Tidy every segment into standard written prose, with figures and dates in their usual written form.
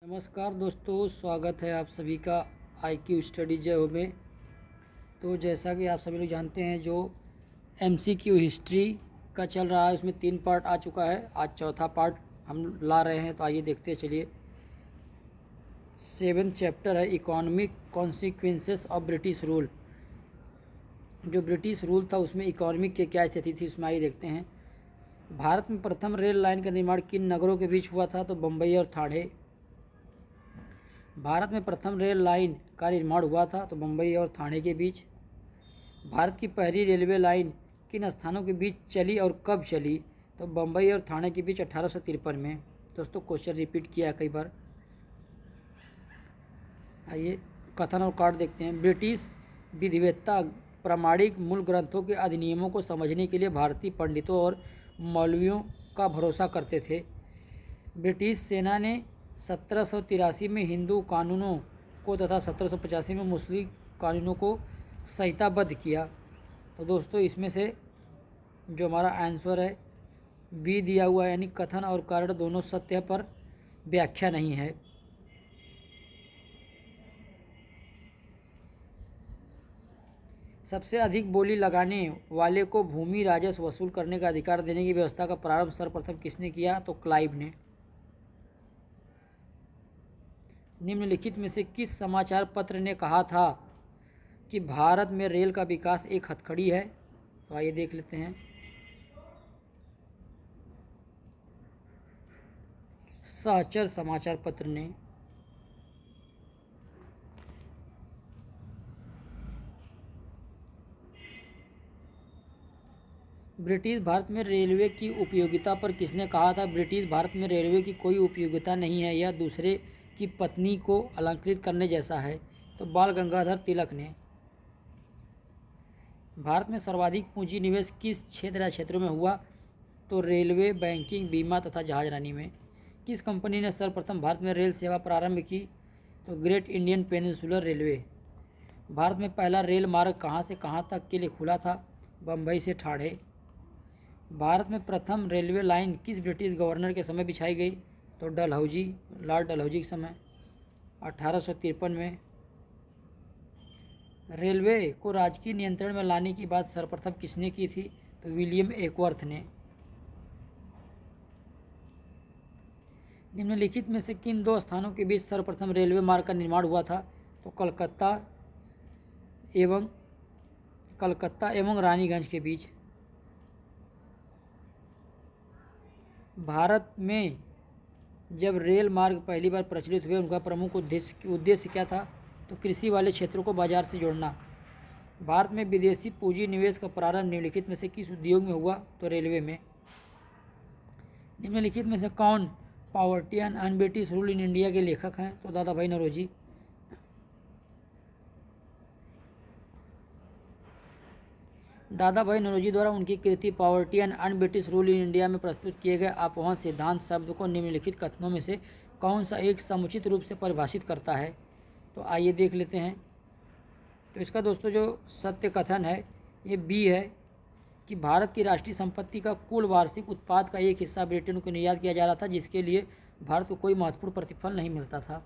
नमस्कार दोस्तों, स्वागत है आप सभी का IQ स्टडी जय हो में। तो जैसा कि आप सभी लोग जानते हैं, जो MCQ हिस्ट्री का चल रहा है उसमें 3 पार्ट आ चुका है। आज चौथा पार्ट हम ला रहे हैं, तो आइए देखते हैं। चलिए, 7th चैप्टर है economic consequences of British rule. जो ब्रिटिश रूल था उसमें इकोनॉमिक की क्या स्थिति थी, उसमें आइए देखते हैं। भारत में प्रथम रेल लाइन का निर्माण किन नगरों के बीच हुआ था? तो बम्बई और ठाणे। भारत में प्रथम रेल लाइन का निर्माण हुआ था तो मुंबई और ठाणे के बीच। भारत की पहली रेलवे लाइन किन स्थानों के बीच चली और कब चली? तो बम्बई और ठाणे के बीच 1853 में। दोस्तों, क्वेश्चन रिपीट किया है कई बार। आइए कथन और कार्ड देखते हैं। ब्रिटिश विधिवेत्ता प्रामाणिक मूल ग्रंथों के अधिनियमों को समझने के लिए भारतीय पंडितों और मौलवियों का भरोसा करते थे। ब्रिटिश सेना ने 1783 में हिंदू कानूनों को तथा 1785 में मुस्लिम कानूनों को संहिताबद्ध किया। तो दोस्तों, इसमें से जो हमारा आंसर है बी दिया हुआ है, यानी कथन और कारण दोनों सत्य पर व्याख्या नहीं है। सबसे अधिक बोली लगाने वाले को भूमि राजस्व वसूल करने का अधिकार देने की व्यवस्था का प्रारंभ सर्वप्रथम किसने किया? तो क्लाइव ने। निम्नलिखित में से किस समाचार पत्र ने कहा था कि भारत में रेल का विकास एक हथकड़ी है? तो आइए देख लेते हैं। सहचर समाचार पत्र ने। ब्रिटिश भारत में रेलवे की उपयोगिता पर किसने कहा था? ब्रिटिश भारत में रेलवे की कोई उपयोगिता नहीं है, यह दूसरे की पत्नी को अलंकृत करने जैसा है। तो बाल गंगाधर तिलक ने। भारत में सर्वाधिक पूंजी निवेश किस क्षेत्र या क्षेत्रों में हुआ? तो रेलवे, बैंकिंग, बीमा तथा जहाजरानी में। किस कंपनी ने सर्वप्रथम भारत में रेल सेवा प्रारंभ की? तो great Indian peninsular railway. Bharat में पहला रेल मार्ग कहाँ से कहाँ तक के लिए खुला था? बम्बई से ठाणे। भारत में प्रथम रेलवे लाइन किस ब्रिटिश गवर्नर के समय बिछाई गई? तो डलहौजी, लॉर्ड डलहौजी के समय 1853 में। रेलवे को राजकीय नियंत्रण में लाने की बात सर्वप्रथम किसने की थी? तो विलियम एकवर्थ ने। निम्नलिखित में से किन दो स्थानों के बीच सर्वप्रथम रेलवे मार्ग का निर्माण हुआ था? तो कलकत्ता एवं रानीगंज के बीच। भारत में जब रेल मार्ग पहली बार प्रचलित हुए, उनका प्रमुख उद्देश्य क्या था? तो कृषि वाले क्षेत्रों को बाजार से जोड़ना। भारत में विदेशी पूंजी निवेश का प्रारंभ निम्नलिखित में से किस उद्योग में हुआ? तो रेलवे में। निम्नलिखित में से कौन poverty and unBritish rule in India के लेखक हैं? तो दादा भाई नौरोजी। दादा भाई नौरोजी द्वारा उनकी कृति poverty and unBritish rule in India में प्रस्तुत किए गए अपवहन सिद्धांत शब्द को निम्नलिखित कथनों में से कौन सा एक समुचित रूप से परिभाषित करता है? तो आइए देख लेते हैं। तो इसका दोस्तों जो सत्य कथन है ये बी है कि भारत की राष्ट्रीय संपत्ति का कुल वार्षिक उत्पाद का एक हिस्सा ब्रिटेन को निर्यात किया जा रहा था, जिसके लिए भारत को कोई महत्वपूर्ण प्रतिफल नहीं मिलता था।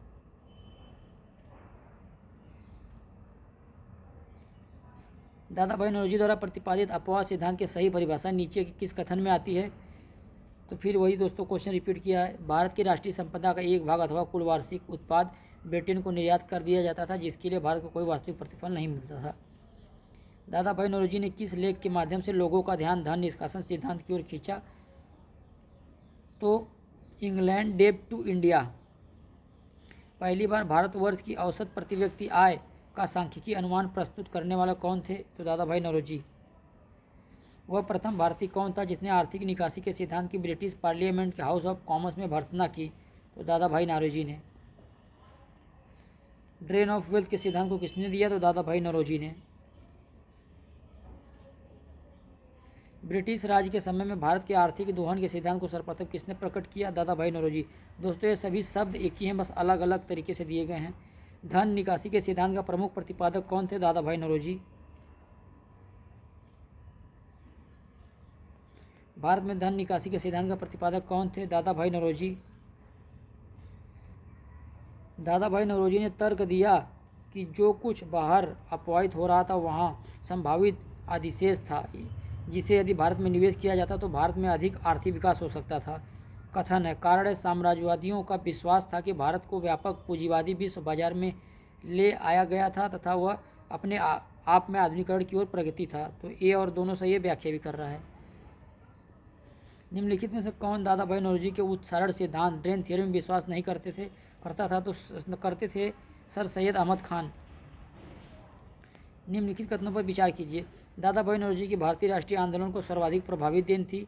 दादा भाई नौरोजी द्वारा प्रतिपादित अपवाद सिद्धांत की सही परिभाषा नीचे के किस कथन में आती है? तो फिर वही दोस्तों क्वेश्चन रिपीट किया है। भारत की राष्ट्रीय संपदा का एक भाग अथवा कुल वार्षिक उत्पाद ब्रिटेन को निर्यात कर दिया जाता था, जिसके लिए भारत को कोई वास्तविक प्रतिफल नहीं मिलता था। दादा भाई नौरोजी ने किस लेख के माध्यम से लोगों का ध्यान धन निष्कासन सिद्धांत की ओर खींचा? तो इंग्लैंड डेब्ट टू इंडिया। पहली बार भारतवर्ष की औसत प्रति व्यक्ति आय का सांख्यिकी अनुमान प्रस्तुत करने वाला कौन थे? तो दादा भाई नौरोजी। वह प्रथम भारतीय कौन था जिसने आर्थिक निकासी के सिद्धांत की ब्रिटिश पार्लियामेंट के हाउस ऑफ कॉमन्स में भर्त्सना की? तो दादा भाई नौरोजी ने। ड्रेन ऑफ वेल्थ के सिद्धांत को किसने दिया? तो दादा भाई नौरोजी ने। ब्रिटिश राज के समय में भारत के आर्थिक दोहन के सिद्धांत को सर्वप्रथम किसने प्रकट किया? दादा भाई नौरोजी। दोस्तों, ये सभी शब्द एक ही हैं, बस अलग अलग तरीके से दिए गए हैं। धन निकासी के सिद्धांत का प्रमुख प्रतिपादक कौन थे? दादा भाई नौरोजी। भारत में धन निकासी के सिद्धांत का प्रतिपादक कौन थे? दादा भाई नौरोजी। दादा भाई नौरोजी ने तर्क दिया कि जो कुछ बाहर अपवाहित हो रहा था वहाँ संभावित अधिशेष था, जिसे यदि भारत में निवेश किया जाता तो भारत में अधिक आर्थिक विकास हो सकता था। कथन है, कारण साम्राज्यवादियों का विश्वास था कि भारत को व्यापक पूंजीवादी विश्व बाजार में ले आया गया था तथा वह अपने आप में आधुनिकीकरण की ओर प्रगति था। तो ए और दोनों से ये व्याख्या भी कर रहा है। निम्नलिखित में से कौन दादा भाई नौरोजी के उस सरल सिद्धांत ड्रेन थ्योरी में विश्वास नहीं करता था? तो करते थे सर सैयद अहमद खान। निम्नलिखित कथनों पर विचार कीजिए। दादा भाई नौरोजी की भारतीय राष्ट्रीय आंदोलन को सर्वाधिक प्रभावी देन थी।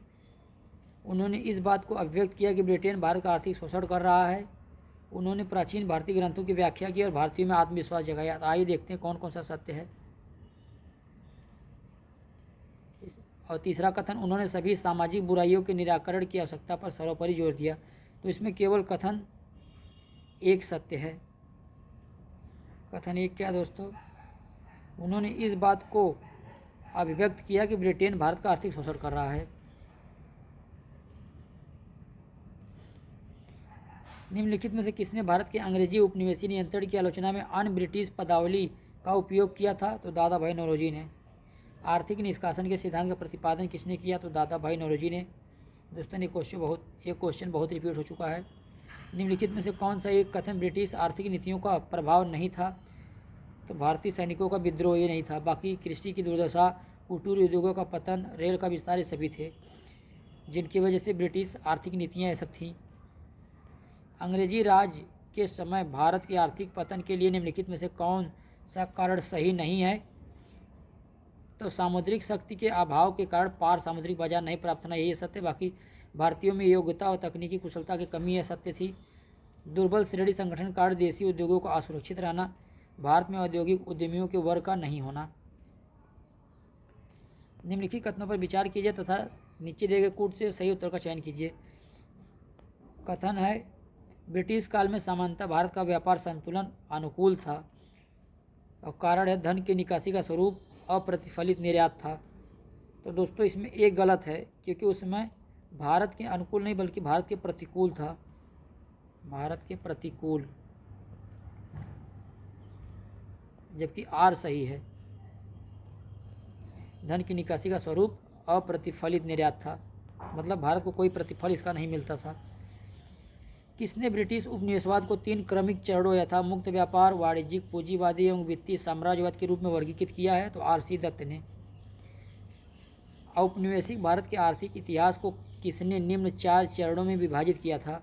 उन्होंने इस बात को अभिव्यक्त किया कि ब्रिटेन भारत का आर्थिक शोषण कर रहा है। उन्होंने प्राचीन भारतीय ग्रंथों की व्याख्या की और भारतीयों में आत्मविश्वास जगाया। आइए देखते हैं कौन कौन सा सत्य है। और तीसरा कथन, उन्होंने सभी सामाजिक बुराइयों के निराकरण की आवश्यकता पर सर्वोपरि जोर दिया। तो इसमें केवल कथन एक सत्य है। कथन एक क्या दोस्तों? उन्होंने इस बात को अभिव्यक्त किया कि ब्रिटेन भारत का आर्थिक शोषण कर रहा है। निम्नलिखित में से किसने भारत के अंग्रेजी उपनिवेशी नियंत्रण की आलोचना में अन ब्रिटिश पदावली का उपयोग किया था? तो दादा भाई नौरोजी ने। आर्थिक निष्कासन के सिद्धांत का प्रतिपादन किसने किया? तो दादा भाई नौरोजी ने। दोस्तों ये क्वेश्चन बहुत रिपीट हो चुका है। निम्नलिखित में से कौन सा एक कथन ब्रिटिश आर्थिक नीतियों का प्रभाव नहीं था? तो भारतीय सैनिकों का विद्रोह ये नहीं था। बाकी कृषि की दुर्दशा, कुटीर उद्योगों का पतन, रेल का विस्तार, ये सभी थे जिनकी वजह से ब्रिटिश आर्थिक नीतियाँ ये सब थीं। अंग्रेजी राज के समय भारत के आर्थिक पतन के लिए निम्नलिखित में से कौन सा कारण सही नहीं है? तो सामुद्रिक शक्ति के अभाव के कारण पार सामुद्रिक बाजार नहीं प्राप्त होना, यही सत्य। बाकी भारतीयों में योग्यता और तकनीकी कुशलता की कमी है, सत्य थी। दुर्बल श्रेणी संगठन कारण देसी उद्योगों का असुरक्षित रहना, भारत में औद्योगिक उद्यमियों के वर्ग का नहीं होना। निम्नलिखित कथनों पर विचार कीजिए तथा नीचे दिए गए कूट से सही उत्तर का चयन कीजिए। कथन है, ब्रिटिश काल में सामान्यतः भारत का व्यापार संतुलन अनुकूल था और कारण है धन की निकासी का स्वरूप अप्रतिफलित निर्यात था। तो दोस्तों इसमें एक गलत है, क्योंकि उसमें भारत के अनुकूल नहीं बल्कि भारत के प्रतिकूल था। भारत के प्रतिकूल, जबकि आर सही है। धन की निकासी का स्वरूप अप्रतिफलित निर्यात था, मतलब भारत को कोई प्रतिफल इसका नहीं मिलता था। किसने ब्रिटिश उपनिवेशवाद को 3 क्रमिक चरणों यथा मुक्त व्यापार, वाणिज्यिक पूंजीवादी एवं वित्तीय साम्राज्यवाद के रूप में वर्गीकृत किया है? तो आर.सी. दत्त ने। औपनिवेशिक भारत के आर्थिक इतिहास को किसने निम्न 4 चरणों में विभाजित किया था?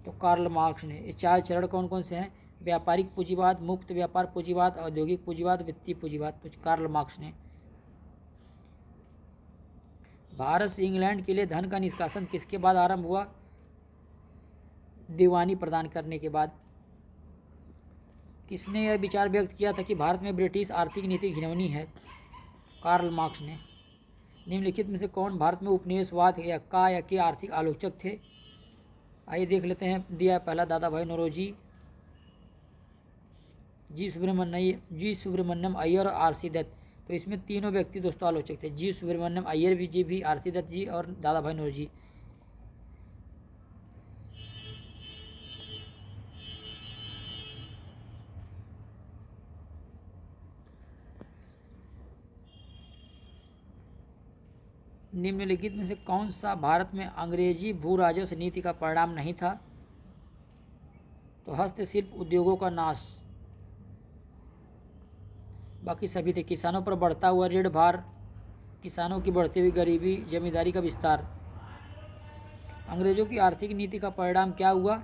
तो कार्ल मार्क्स ने। ये 4 चरण कौन कौन से हैं? व्यापारिक पूंजीवाद, मुक्त व्यापार पूंजीवाद, औद्योगिक पूंजीवाद, वित्तीय पूंजीवाद। तो कार्ल मार्क्स ने। भारत से इंग्लैंड के लिए धन का निष्कासन किसके बाद आरंभ हुआ? दीवानी प्रदान करने के बाद। किसने यह विचार व्यक्त किया था कि भारत में ब्रिटिश आर्थिक नीति घिनौनी है? कार्ल मार्क्स ने। निम्नलिखित में से कौन भारत में उपनिवेशवाद या के आर्थिक आलोचक थे? आइए देख लेते हैं। दिया है पहला दादा भाई नौरोजी, जी सुब्रमण्यम अय्यर और आर.सी. दत्त। तो इसमें तीनों व्यक्ति दोस्तों आलोचक थे। जी सुब्रमण्यम अय्यर भी, आर.सी. दत्त जी और दादा भाई नौरोजी। निम्नलिखित में से कौन सा भारत में अंग्रेजी भू राजस्व नीति का परिणाम नहीं था? तो हस्तशिल्प उद्योगों का नाश। बाकी सभी थे। किसानों पर बढ़ता हुआ ऋण भार, किसानों की बढ़ती हुई गरीबी, जमींदारी का विस्तार। अंग्रेजों की आर्थिक नीति का परिणाम क्या हुआ?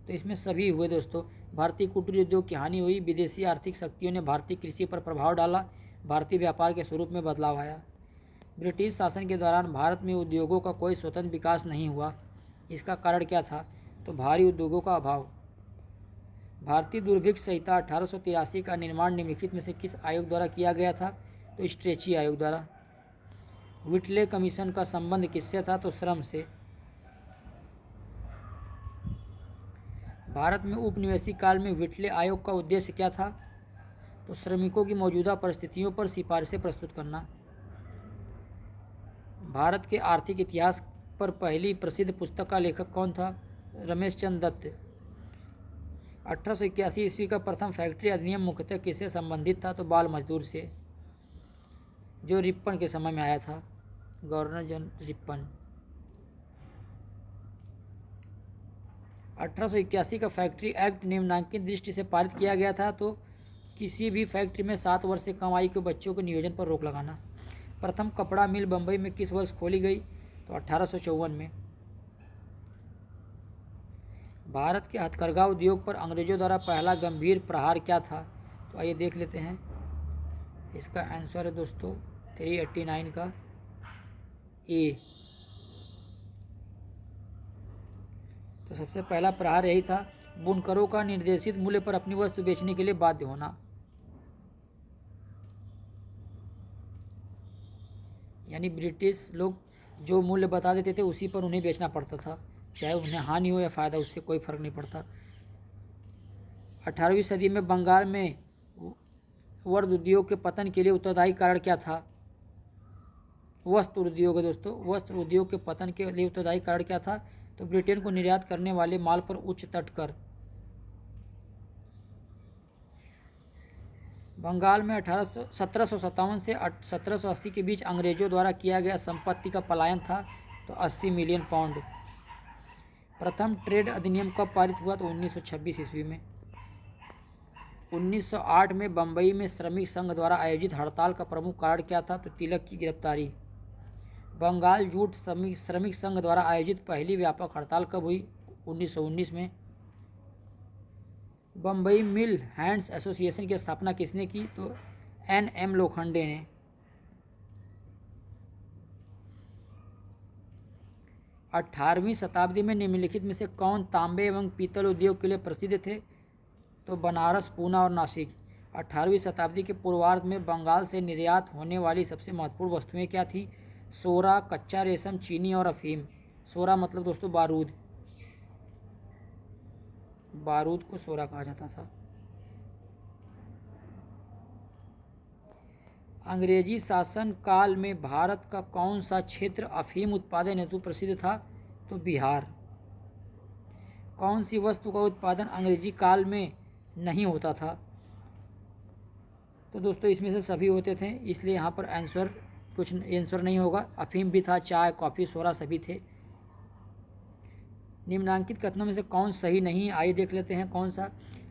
तो इसमें सभी हुए दोस्तों। भारतीय कुटीर उद्योग की हानि हुई, विदेशी आर्थिक शक्तियों ने भारतीय कृषि पर प्रभाव डाला, भारतीय व्यापार के स्वरूप में बदलाव आया। ब्रिटिश शासन के दौरान भारत में उद्योगों का कोई स्वतंत्र विकास नहीं हुआ। इसका कारण क्या था? तो भारी उद्योगों का अभाव। भारतीय दुर्भिक्ष संहिता 1883 का निर्माण निम्नलिखित में से किस आयोग द्वारा किया गया था? तो स्ट्रेची आयोग द्वारा। व्हिटले कमीशन का संबंध किससे था? तो श्रम से। भारत में उपनिवेशिक काल में व्हिटले आयोग का उद्देश्य क्या था? तो श्रमिकों की मौजूदा परिस्थितियों पर सिफारिशें प्रस्तुत करना। भारत के आर्थिक इतिहास पर पहली प्रसिद्ध पुस्तक का लेखक कौन था? रमेश चंद्र दत्त। 1881 ईस्वी का प्रथम फैक्ट्री अधिनियम मुख्यतः किससे संबंधित था? तो बाल मजदूर से, जो रिप्पन के समय में आया था, गवर्नर जनरल रिप्पन। 1881 का फैक्ट्री एक्ट निम्नलिखित दृष्टि से पारित किया गया था? तो किसी भी फैक्ट्री में 7 वर्ष से कम आयु के बच्चों के नियोजन पर रोक लगाना। प्रथम कपड़ा मिल बम्बई में किस वर्ष खोली गई? तो 1854 में। भारत के हथकरघा उद्योग पर अंग्रेजों द्वारा पहला गंभीर प्रहार क्या था? तो आइए देख लेते हैं। इसका आंसर है दोस्तों 389 का ए। तो सबसे पहला प्रहार यही था, बुनकरों का निर्देशित मूल्य पर अपनी वस्तु बेचने के लिए बाध्य होना। यानी ब्रिटिश लोग जो मूल्य बता देते थे उसी पर उन्हें बेचना पड़ता था, चाहे उन्हें हानि हो या फ़ायदा, उससे कोई फर्क नहीं पड़ता। 18वीं सदी में बंगाल में वस्त्र उद्योग के पतन के लिए उत्तरदायी कारण क्या था? वस्त्र उद्योग है दोस्तों, वस्त्र उद्योग के पतन के लिए उत्तरदायी कारण क्या था? तो ब्रिटेन को निर्यात करने वाले माल पर उच्च तट कर। बंगाल में 1757 से 1780 के बीच अंग्रेजों द्वारा किया गया संपत्ति का पलायन था? तो 80 मिलियन पाउंड। प्रथम ट्रेड अधिनियम कब पारित हुआ? तो 1926 ईस्वी में। 1908 में बम्बई में श्रमिक संघ द्वारा आयोजित हड़ताल का प्रमुख कारण क्या था? तो तिलक की गिरफ्तारी। बंगाल जूट श्रमिक संघ द्वारा आयोजित पहली व्यापक हड़ताल कब हुई? 1919 में। बम्बई मिल हैंड्स एसोसिएशन की स्थापना किसने की? तो NM लोखंडे ने। 18वीं शताब्दी में निम्नलिखित में से कौन तांबे एवं पीतल उद्योग के लिए प्रसिद्ध थे? तो बनारस, पूना और नासिक। 18वीं शताब्दी के पूर्वार्ध में बंगाल से निर्यात होने वाली सबसे महत्वपूर्ण वस्तुएं क्या थी? सोरा, कच्चा रेशम, चीनी और अफीम। सोरा मतलब दोस्तों बारूद, बारूद को सोरा कहा जाता था। अंग्रेजी शासन काल में भारत का कौन सा क्षेत्र अफीम उत्पादन हेतु प्रसिद्ध था? तो बिहार। कौन सी वस्तु का उत्पादन अंग्रेजी काल में नहीं होता था? तो दोस्तों इसमें से सभी होते थे, इसलिए यहाँ पर कुछ आंसर नहीं होगा। अफीम भी था, चाय, कॉफ़ी, सोरा सभी थे। निम्नांकित कथनों में से कौन सही नहीं? आइए देख लेते हैं कौन सा।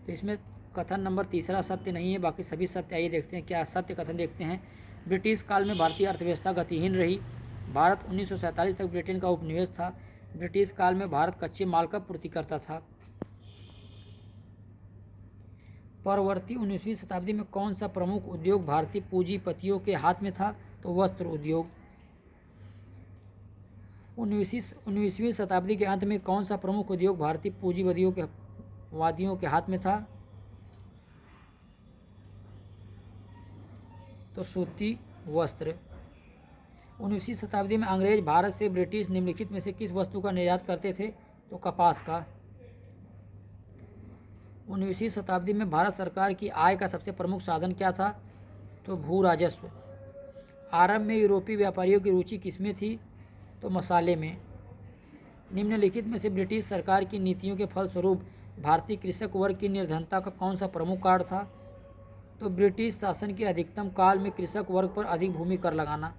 तो इसमें कथन नंबर 3 सत्य नहीं है, बाकी सभी सत्य। आइए देखते हैं क्या सत्य कथन देखते हैं। ब्रिटिश काल में भारतीय अर्थव्यवस्था गतिहीन रही। भारत 1947 तक ब्रिटेन का उपनिवेश था। ब्रिटिश काल में भारत कच्चे माल का पूर्ति करता था। परवर्ती 19वीं शताब्दी में कौन सा प्रमुख उद्योग भारतीय पूंजीपतियों के हाथ में था? तो वस्त्र उद्योग। 19वीं शताब्दी के अंत में कौन सा प्रमुख उद्योग भारतीय पूंजीवादियों के हाथ में था? तो सूती वस्त्र। 19वीं शताब्दी में अंग्रेज भारत से ब्रिटिश निम्नलिखित में से किस वस्तु का निर्यात करते थे? तो कपास का। 19वीं शताब्दी में भारत सरकार की आय का सबसे प्रमुख साधन क्या था? तो भू राजस्व। आरंभ में यूरोपीय व्यापारियों की रुचि किसमें थी? तो मसाले में। निम्नलिखित में से ब्रिटिश सरकार की नीतियों के फलस्वरूप भारतीय कृषक वर्ग की निर्धनता का कौन सा प्रमुख कारण था? तो ब्रिटिश शासन के अधिकतम काल में कृषक वर्ग पर अधिक भूमि कर लगाना।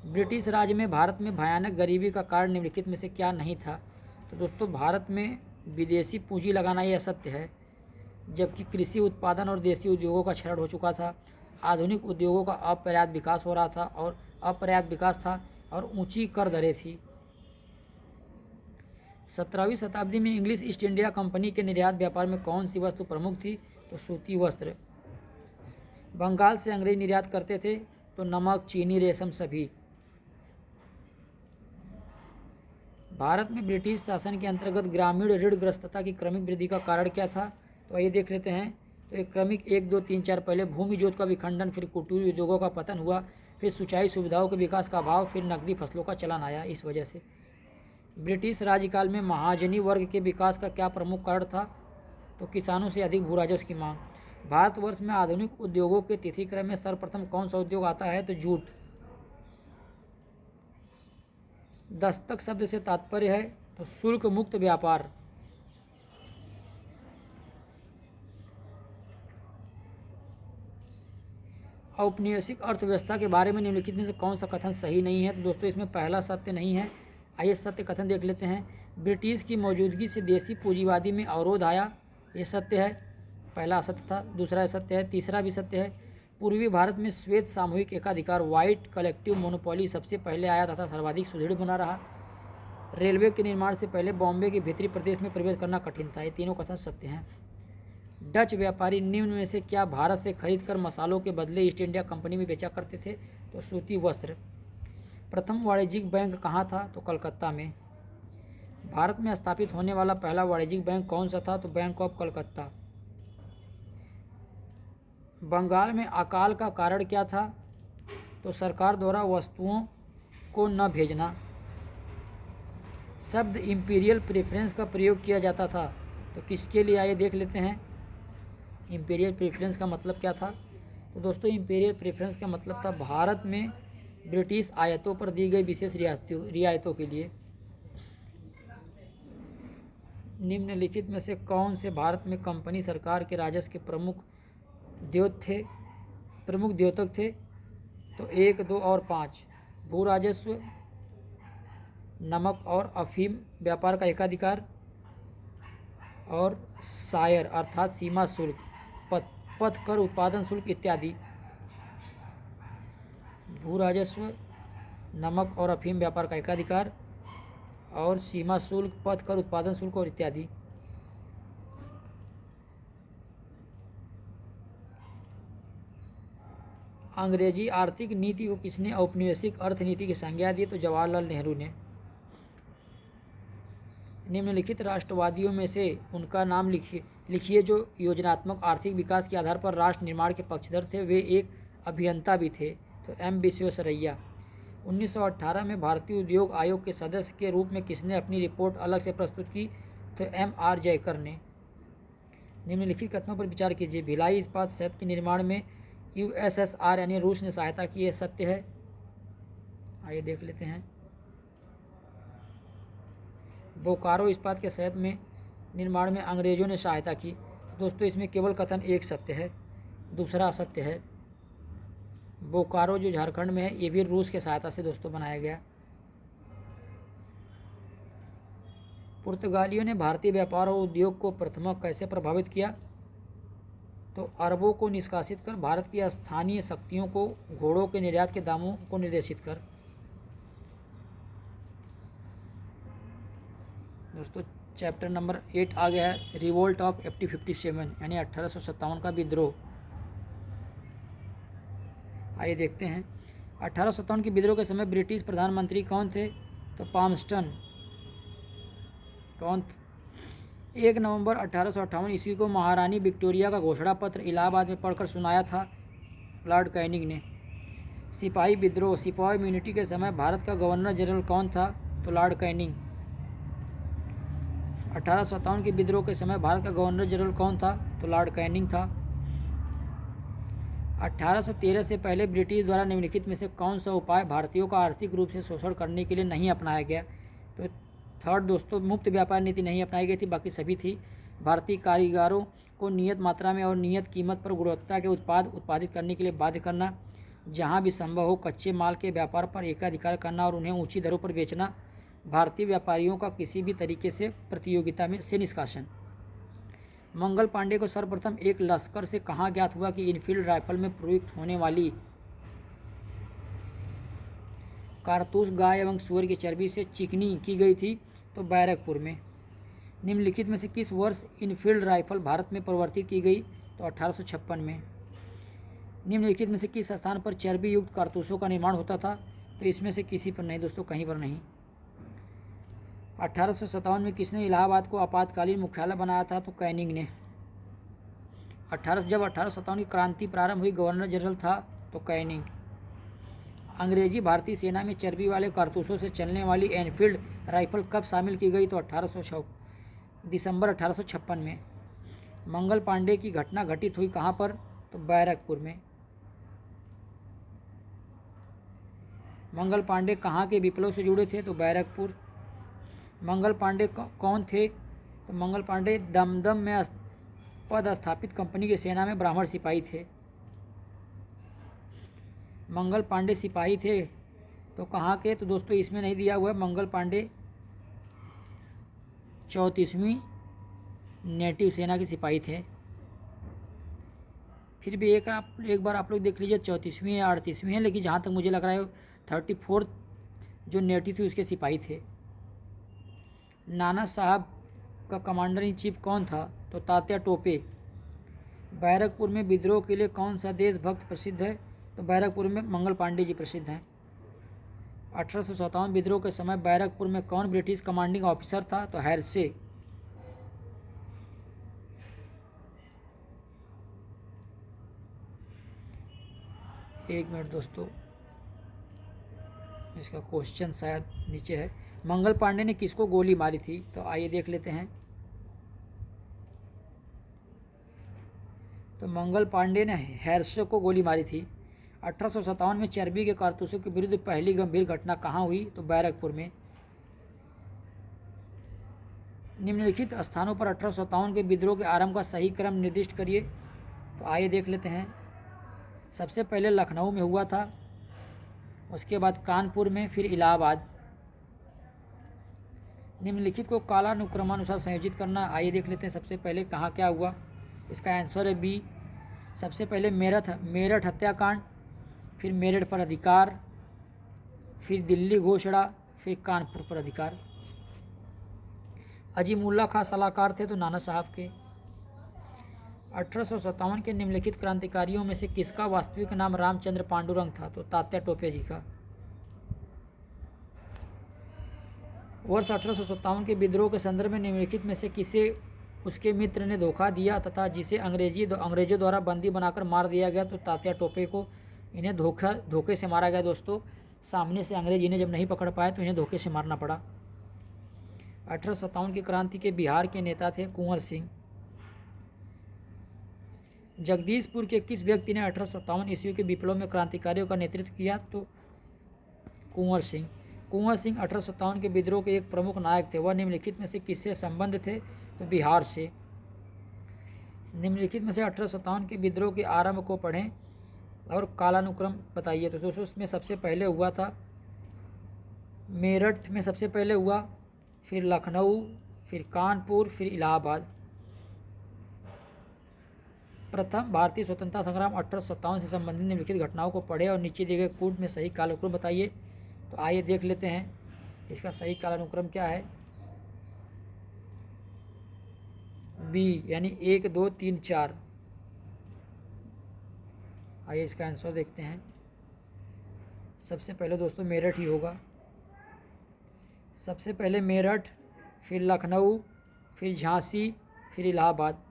ब्रिटिश राज में भारत में भयानक गरीबी का कारण निम्नलिखित में से क्या नहीं था? तो दोस्तों भारत में विदेशी पूंजी लगाना ये असत्य है, जबकि कृषि उत्पादन और देसी उद्योगों का क्षरण हो चुका था। आधुनिक उद्योगों का अपर्याप्त विकास हो रहा था और ऊंची कर दरें थी। 17वीं शताब्दी में इंग्लिश ईस्ट इंडिया कंपनी के निर्यात व्यापार में कौन सी वस्तु प्रमुख थी? तो सूती वस्त्र। बंगाल से अंग्रेज निर्यात करते थे? तो नमक, चीनी, रेशम सभी। भारत में ब्रिटिश शासन के अंतर्गत ग्रामीण ऋणग्रस्तता की क्रमिक वृद्धि का कारण क्या था? तो आइए देख लेते हैं। तो एक क्रमिक 1, 2, 3, 4 पहले भूमि जोत का विखंडन, फिर कुटीर उद्योगों का पतन हुआ, फिर सिंचाई सुविधाओं के विकास का अभाव, फिर नकदी फसलों का चलन आया। इस वजह से ब्रिटिश राज्यकाल में महाजनी वर्ग के विकास का क्या प्रमुख कारण था? तो किसानों से अधिक भू राजस्व की मांग। भारतवर्ष में आधुनिक उद्योगों के तिथिक्रम में सर्वप्रथम कौन सा उद्योग आता है? तो जूट। दस्तक शब्द से तात्पर्य है तो शुल्क मुक्त व्यापार। औपनिवेशिक अर्थव्यवस्था के बारे में निम्नलिखित में से कौन सा कथन सही नहीं है? तो दोस्तों इसमें पहला सत्य नहीं है। आइए सत्य कथन देख लेते हैं। ब्रिटिश की मौजूदगी से देसी पूंजीवादी में अवरोध आया, ये सत्य है, पहला असत्य था। दूसरा सत्य है। तीसरा भी सत्य है। पूर्वी भारत में श्वेत सामूहिक एकाधिकार व्हाइट कलेक्टिव मोनोपोली सबसे पहले आया तथा सर्वाधिक सुदृढ़ बना रहा। रेलवे के निर्माण से पहले बॉम्बे के भीतरी प्रदेश में प्रवेश करना कठिन था। ये तीनों कथन सत्य हैं। डच व्यापारी निम्न में से क्या भारत से खरीदकर मसालों के बदले ईस्ट इंडिया कंपनी में बेचा करते थे? तो सूती वस्त्र। प्रथम वाणिज्यिक बैंक कहाँ था? तो कलकत्ता में। भारत में स्थापित होने वाला पहला वाणिज्यिक बैंक कौन सा था? तो बैंक ऑफ कलकत्ता। बंगाल में अकाल का कारण क्या था? तो सरकार द्वारा वस्तुओं को न भेजना। शब्द इंपीरियल प्रेफरेंस का प्रयोग किया जाता था तो किसके लिए? आइए देख लेते हैं। इंपीरियल प्रेफरेंस का मतलब क्या था? तो दोस्तों इंपीरियल प्रेफरेंस का मतलब था भारत में ब्रिटिश आयातों पर दी गई विशेष रियायतों के लिए। निम्नलिखित में से कौन से भारत में कंपनी सरकार के राजस्व के प्रमुख द्योतक थे? तो 1, 2 और 5। भू राजस्व, नमक और अफीम व्यापार का एकाधिकार, और सायर अर्थात सीमा शुल्क, पथ कर, उत्पादन शुल्क इत्यादि। भू राजस्व, नमक और अफीम व्यापार का एकाधिकार, और सीमा शुल्क, पथ कर, उत्पादन शुल्क और इत्यादि। अंग्रेजी आर्थिक नीति को किसने औपनिवेशिक अर्थनीति की संज्ञा दी? तो जवाहरलाल नेहरू ने। निम्नलिखित राष्ट्रवादियों में से उनका नाम लिखिए जो योजनात्मक आर्थिक विकास के आधार पर राष्ट्र निर्माण के पक्षधर थे। वे एक अभियंता भी थे। तो एम विश्वेश्वरैया। 1918 में भारतीय उद्योग आयोग के सदस्य के रूप में किसने अपनी रिपोर्ट अलग से प्रस्तुत की? तो M.R. जयकर ने। निम्नलिखित कथनों पर विचार कीजिए। भिलाई इस्पात संयंत्र के निर्माण में USSR यानी रूस ने सहायता की, यह सत्य है। आइए देख लेते हैं। बोकारो इस्पात के संयंत्र में निर्माण में अंग्रेजों ने सहायता की। तो दोस्तों इसमें केवल कथन एक सत्य है, दूसरा असत्य है। बोकारो जो झारखंड में है ये भी रूस के सहायता से दोस्तों बनाया गया। पुर्तगालियों ने भारतीय व्यापार और उद्योग को प्रथमतः कैसे प्रभावित किया? तो अरबों को निष्कासित कर, भारत की स्थानीय शक्तियों को घोड़ों के निर्यात के दामों को निर्देशित कर। दोस्तों चैप्टर नंबर 8 आ गया है, रिवोल्ट ऑफ 1857 यानी 1857 का विद्रोह। आइए देखते हैं। 1857 के विद्रोह के समय ब्रिटिश प्रधानमंत्री कौन थे? तो पामस्टन। 1 नवंबर 1858 ईस्वी को महारानी विक्टोरिया का घोषणा पत्र इलाहाबाद में पढ़कर सुनाया था लॉर्ड कैनिंग ने। सिपाही विद्रोह, सिपाही इम्यूनिटी के समय भारत का गवर्नर जनरल कौन था? तो लॉर्ड कैनिंग। 1857 के विद्रोह के समय भारत का गवर्नर जनरल कौन था? तो लॉर्ड कैनिंग था। 1813 से पहले ब्रिटिश द्वारा निम्नलिखित में से कौन सा उपाय भारतीयों का आर्थिक रूप से शोषण करने के लिए नहीं अपनाया गया? तो थर्ड दोस्तों मुक्त व्यापार नीति नहीं अपनाई गई थी, बाकी सभी थी। भारतीय कारीगरों को नियत मात्रा में और नियत कीमत पर गुणवत्ता के उत्पाद उत्पादित करने के लिए बाध्य करना, जहां भी संभव हो कच्चे माल के व्यापार पर एकाधिकार करना और उन्हें ऊंची दरों पर बेचना, भारतीय व्यापारियों का किसी भी तरीके से प्रतियोगिता में से निष्कासन। मंगल पांडे को सर्वप्रथम एक लश्कर से कहाँ ज्ञात हुआ कि इनफील्ड राइफल में प्रयुक्त होने वाली कारतूस गाय एवं सूअर की चर्बी से चिकनी की गई थी? तो बैरकपुर में। निम्नलिखित में से किस वर्ष इनफील्ड राइफल भारत में प्रवर्तित की गई? तो 1856 में। निम्नलिखित में से किस स्थान पर चर्बी युक्त कारतूसों का निर्माण होता था? तो इसमें से किसी पर नहीं दोस्तों, कहीं पर नहीं। 1857 में किसने इलाहाबाद को आपातकालीन मुख्यालय बनाया था? तो कैनिंग ने। जब 1857 की क्रांति प्रारंभ हुई गवर्नर जनरल था तो कैनिंग। अंग्रेजी भारतीय सेना में चर्बी वाले कारतूसों से चलने वाली एनफील्ड राइफल कब शामिल की गई? तो दिसंबर 1856 में। मंगल पांडे की घटना घटित हुई कहाँ पर? तो बैरकपुर में। मंगल पांडे कहाँ के विप्लव से जुड़े थे? तो बैरकपुर। मंगल पांडे कौन थे? तो मंगल पांडे दमदम में पद स्थापित कंपनी की सेना में ब्राह्मण सिपाही थे। मंगल पांडे सिपाही थे तो कहाँ के, तो दोस्तों इसमें नहीं दिया हुआ है। मंगल पांडे 34वीं नेटिव सेना के सिपाही थे। फिर भी एक बार आप लोग देख लीजिए 34वीं या 38वीं है, लेकिन जहाँ तक मुझे लग रहा है 34 जो नेटिव थी उसके सिपाही थे। नाना साहब का कमांडर इन चीफ कौन था, तो तात्या टोपे। बैरकपुर में विद्रोह के लिए कौन सा देशभक्त प्रसिद्ध है, तो बैरकपुर में मंगल पांडे जी प्रसिद्ध हैं। 1857 विद्रोह के समय बैरकपुर में कौन ब्रिटिश कमांडिंग ऑफिसर था, तो हैरसे। एक मिनट दोस्तों, इसका क्वेश्चन शायद नीचे है। मंगल पांडे ने किसको गोली मारी थी, तो आइए देख लेते हैं। तो मंगल पांडे ने हैरसे को गोली मारी थी। 1857 में चर्बी के कारतूसों के विरुद्ध पहली गंभीर घटना कहाँ हुई, तो बैरकपुर में। निम्नलिखित स्थानों पर 1857 के विद्रोह के आरंभ का सही क्रम निर्दिष्ट करिए, तो आइए देख लेते हैं। सबसे पहले लखनऊ में हुआ था, उसके बाद कानपुर में, फिर इलाहाबाद। निम्नलिखित को कालानुक्रमानुसार संयोजित करना, आइए देख लेते हैं। सबसे पहले कहाँ क्या हुआ, इसका आंसर है बी। सबसे पहले मेरठ हत्याकांड, फिर मेरठ पर अधिकार, फिर दिल्ली घोषणा, फिर कानपुर पर अधिकार। अजीमुल्ला खां सलाहकार थे, तो नाना साहब के। 1857 के निम्नलिखित क्रांतिकारियों में से किसका वास्तविक नाम रामचंद्र पांडुरंग था, तो तात्या टोपे जी का। वर्ष 1857 के विद्रोह के संदर्भ में निम्नलिखित में से किसे उसके मित्र ने धोखा दिया तथा जिसे अंग्रेजों द्वारा बंदी बनाकर मार दिया गया, तो तात्या टोपे को। इन्हें धोखे से मारा गया दोस्तों। सामने से अंग्रेज इन्हें जब नहीं पकड़ पाए तो इन्हें धोखे से मारना पड़ा। 1857 की क्रांति के बिहार के नेता थे कुंवर सिंह। जगदीशपुर के किस व्यक्ति ने 1857 ईस्वी के विप्लव में क्रांतिकारियों का नेतृत्व किया, तो कुंवर सिंह। कुंवर सिंह 1857 के विद्रोह के एक प्रमुख नायक थे। वह निम्नलिखित में से किससे संबंध थे, तो बिहार से। निम्नलिखित में से 1857 के विद्रोह के आरंभ को पढ़ें और कालानुक्रम बताइए, तो दोस्तों इसमें सबसे पहले हुआ था मेरठ में, सबसे पहले हुआ, फिर लखनऊ, फिर कानपुर, फिर इलाहाबाद। प्रथम भारतीय स्वतंत्रता संग्राम 1857 से संबंधित निम्नलिखित घटनाओं को पढ़े और नीचे दिए गए कूट में सही कालानुक्रम बताइए, तो आइए देख लेते हैं इसका सही कालानुक्रम क्या है। बी यानी 1 2 3 4। आइए इसका आंसर देखते हैं। सबसे पहले दोस्तों मेरठ ही होगा। सबसे पहले मेरठ, फिर लखनऊ, फिर झांसी, फिर इलाहाबाद।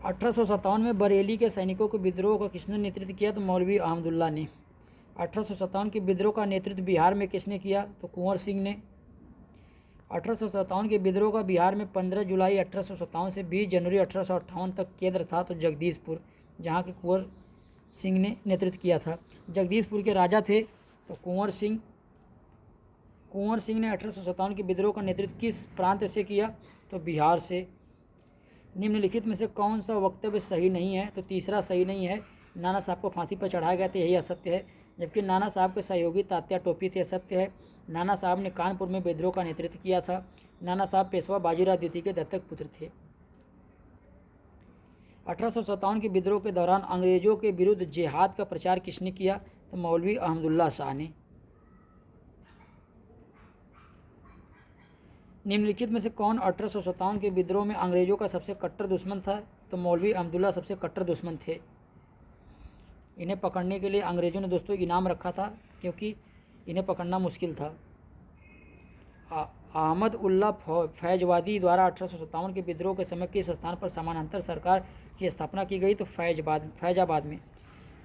अठारह में बरेली के सैनिकों के विद्रोह का किसने नेतृत्व किया, तो मौलवी अहमदुल्ला ने। 1857 के विद्रोह का नेतृत्व बिहार में किसने किया, तो कुंवर सिंह ने। 1857 के विद्रोह का बिहार में 15 जुलाई 1857 से 20 जनवरी 1858 तक केंद्र था, तो जगदीशपुर, जहाँ के कुंवर सिंह ने नेतृत्व किया था। जगदीशपुर के राजा थे तो कुंवर सिंह। कुंवर सिंह ने 1857 के विद्रोह का नेतृत्व किस प्रांत से किया, तो बिहार से। निम्नलिखित में से कौन सा वक्तव्य सही नहीं है, तो तीसरा सही नहीं है। नाना साहब को फांसी पर चढ़ाया गया था, यही असत्य है। जबकि नाना साहब के सहयोगी तात्या टोपे थे, असत्य है। नाना साहब ने कानपुर में विद्रोह का नेतृत्व किया था। नाना साहब पेशवा बाजीराव द्वितीय के दत्तक पुत्र थे। 1857 के विद्रोह के दौरान अंग्रेजों के विरुद्ध जिहाद का प्रचार किसने किया, तो मौलवी अहमदुल्ला शाह ने। निम्नलिखित में से कौन 1857 के विद्रोह में अंग्रेजों का सबसे कट्टर दुश्मन था, तो मौलवी अहमदुल्ला सबसे कट्टर दुश्मन थे। इन्हें पकड़ने के लिए अंग्रेजों ने दोस्तों इनाम रखा था, क्योंकि इन्हें पकड़ना मुश्किल था। अहमद उल्ला फैजवादी द्वारा 1857 के विद्रोह के समय किस स्थान पर समानांतर सरकार की स्थापना की गई, तो फैजाबाद में।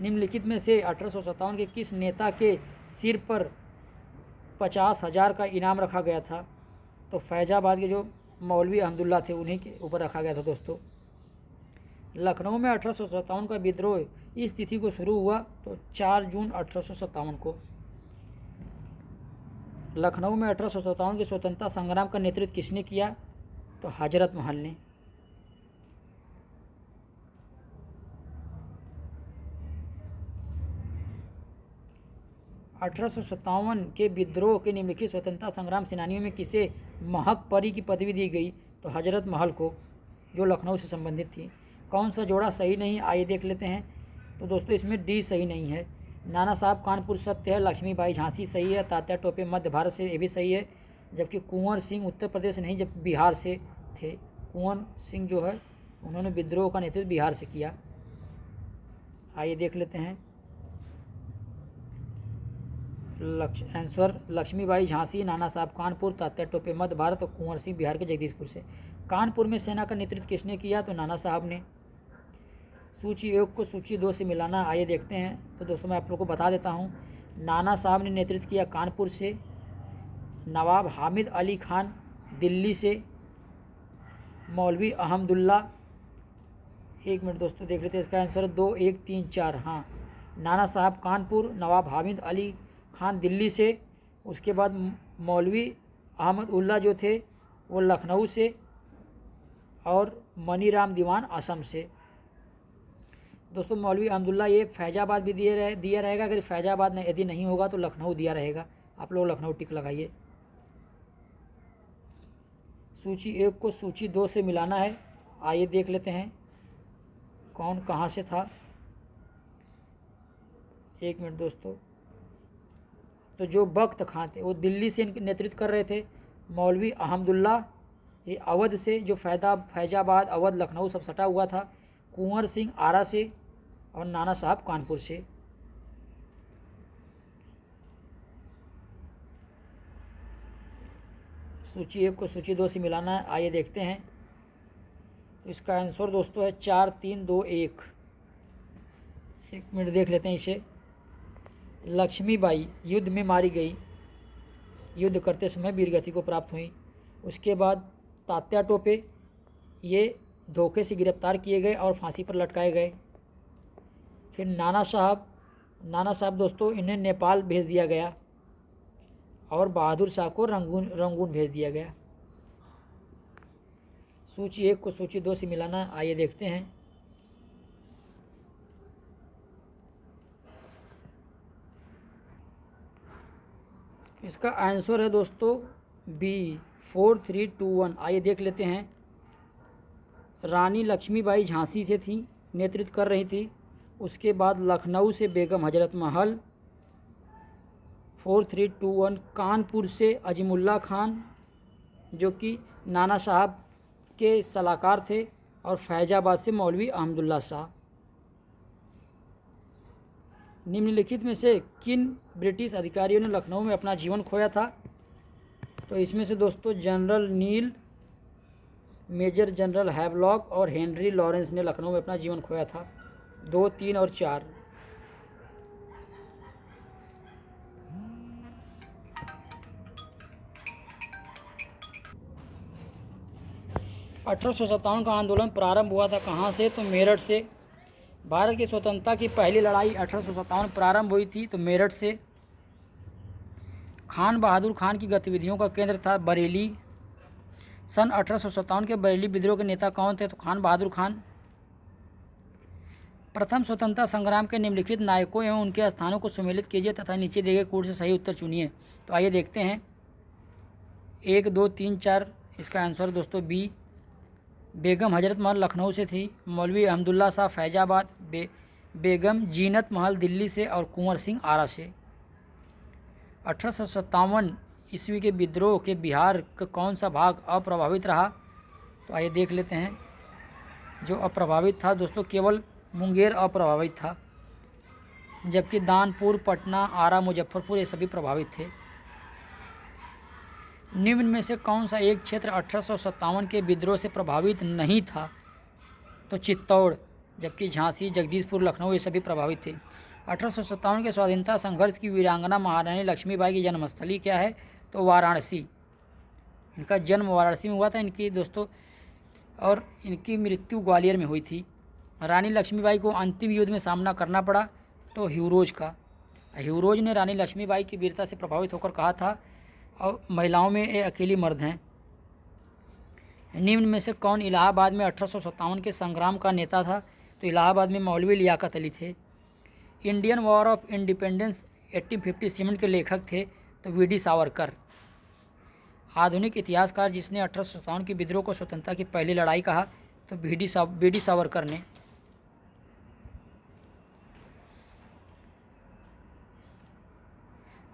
निम्नलिखित में से 1857 के किस नेता के सिर पर 50,000 का इनाम रखा गया था, तो फैजाबाद के जो मौलवी अहमदुल्ला थे उन्हीं के ऊपर रखा गया था दोस्तों। लखनऊ में 1857 का विद्रोह इस तिथि को शुरू हुआ, तो 4 जून 1857 को। लखनऊ में 1857 के स्वतंत्रता संग्राम का नेतृत्व किसने किया, तो हजरत महल ने। 1857 के विद्रोह के निम्नलिखित स्वतंत्रता संग्राम सेनानियों में किसे महक परी की पदवी दी गई? तो हजरत महल को, जो लखनऊ से संबंधित थी। कौन सा जोड़ा सही नहीं, आइए देख लेते हैं। तो दोस्तों इसमें डी सही नहीं है। नाना साहब कानपुर सत्य है, लक्ष्मीबाई झांसी सही है, तात्या टोपे मध्य भारत से, ये भी सही है। जबकि कुंवर सिंह उत्तर प्रदेश नहीं, जब बिहार से थे। कुंवर सिंह जो है उन्होंने विद्रोह का नेतृत्व बिहार से किया। आइए देख लेते हैं। आंसर लक्ष्मीबाई झांसी, नाना साहब कानपुर, तात्या टोपे मध्य भारत और कुंवर सिंह बिहार के जगदीशपुर से। कानपुर में सेना का नेतृत्व किसने किया? तो नाना साहब ने। सूची 1 को सूची 2 से मिलाना, आइए देखते हैं। तो दोस्तों मैं आप लोगों को बता देता हूँ। नाना साहब ने नेतृत्व किया कानपुर से, नवाब हामिद अली खान दिल्ली से, मौलवी अहमदुल्ला, 1 मिनट दोस्तों देख लेते हैं इसका आंसर 2 1 3 4। हाँ, नाना साहब कानपुर, नवाब हामिद अली खान दिल्ली से, उसके बाद मौलवी अहमद उल्ला जो थे वो लखनऊ से, और मनीराम दीवान असम से। दोस्तों मौलवी अहमदुल्ला ये फैजाबाद भी दिया रहेगा। अगर फैजाबाद यदि नहीं होगा तो लखनऊ दिया रहेगा। आप लोग लखनऊ टिक लगाइए। सूची 1 को सूची 2 से मिलाना है, आइए देख लेते हैं कौन कहाँ से था। 1 मिनट दोस्तों। तो जो बख्त खां थे वो दिल्ली से इनके नेतृत्व कर रहे थे। मौलवी अहमदुल्ला ये अवध से, जो फैजाबाद अवध लखनऊ सब सटा हुआ था। कुंवर सिंह आरा से, और नाना साहब कानपुर से। सूची 1 को सूची 2 से मिलाना है, आइए देखते हैं। तो इसका आंसर दोस्तों है 4 3 2 1। 1 मिनट देख लेते हैं इसे। लक्ष्मीबाई युद्ध में मारी गई, युद्ध करते समय वीरगति को प्राप्त हुई। उसके बाद तात्या टोपे ये धोखे से गिरफ्तार किए गए और फांसी पर लटकाए गए। फिर नाना साहब दोस्तों इन्हें नेपाल भेज दिया गया, और बहादुर शाह को रंगून भेज दिया गया। सूची 1 को सूची 2 से मिलाना, आइए देखते हैं। इसका आंसर है दोस्तों बी 4 3 2 1। आइए देख लेते हैं। रानी लक्ष्मीबाई झांसी से थी, नेतृत्व कर रही थी। उसके बाद लखनऊ से बेगम हजरत महल, 4 3 2 1। कानपुर से अजीमुल्ला खान जो कि नाना साहब के सलाहकार थे, और फैजाबाद से मौलवी अहमदुल्ला शाह। निम्नलिखित में से किन ब्रिटिश अधिकारियों ने लखनऊ में अपना जीवन खोया था? तो इसमें से दोस्तों जनरल नील, मेजर जनरल हैवलॉक और हेनरी लॉरेंस ने लखनऊ में अपना जीवन खोया था। 2 3 और 4। (1857) का आंदोलन प्रारंभ हुआ था कहाँ से? तो मेरठ से। भारत की स्वतंत्रता की पहली लड़ाई 1857 प्रारंभ हुई थी, तो मेरठ से। खान बहादुर खान की गतिविधियों का केंद्र था बरेली। सन 1857 के बरेली विद्रोह के नेता कौन थे? तो खान बहादुर खान। प्रथम स्वतंत्रता संग्राम के निम्नलिखित नायकों एवं उनके स्थानों को सुमेलित कीजिए तथा नीचे दिए गए कोड से सही उत्तर चुनिए। तो आइए देखते हैं। 1 2 3 4। इसका आंसर दोस्तों बी। बेगम हजरत महल लखनऊ से थी, मौलवी अहमदुल्ला शाह फैजाबाद, बेगम जीनत महल दिल्ली से, और कुंवर सिंह आरा से। 1857 ईस्वी के विद्रोह के बिहार का कौन सा भाग अप्रभावित रहा? तो आइए देख लेते हैं। जो अप्रभावित था दोस्तों केवल मुंगेर अप्रभावित था, जबकि दानपुर, पटना, आरा, मुजफ्फरपुर ये सभी प्रभावित थे। निम्न में से कौन सा एक क्षेत्र 1857 के विद्रोह से प्रभावित नहीं था? तो चित्तौड़, जबकि झांसी, जगदीशपुर, लखनऊ ये सभी प्रभावित थे। 1857 के स्वाधीनता संघर्ष की वीरांगना महारानी लक्ष्मीबाई की जन्मस्थली क्या है? तो वाराणसी। इनका जन्म वाराणसी में हुआ था इनकी दोस्तों, और इनकी मृत्यु ग्वालियर में हुई थी। रानी लक्ष्मीबाई को अंतिम युद्ध में सामना करना पड़ा तो ह्यूरोज का। ह्यूरोज ने रानी लक्ष्मीबाई की वीरता से प्रभावित होकर कहा था, और महिलाओं में ये अकेली मर्द हैं। निम्न में से कौन इलाहाबाद में 1857 के संग्राम का नेता था? तो इलाहाबाद में मौलवी लियाकत अली थे। इंडियन वॉर ऑफ इंडिपेंडेंस 1857 के लेखक थे तो वीडी सावरकर। आधुनिक इतिहासकार जिसने 1857 के विद्रोह को स्वतंत्रता की पहली लड़ाई कहा तो वीडी सावरकर ने।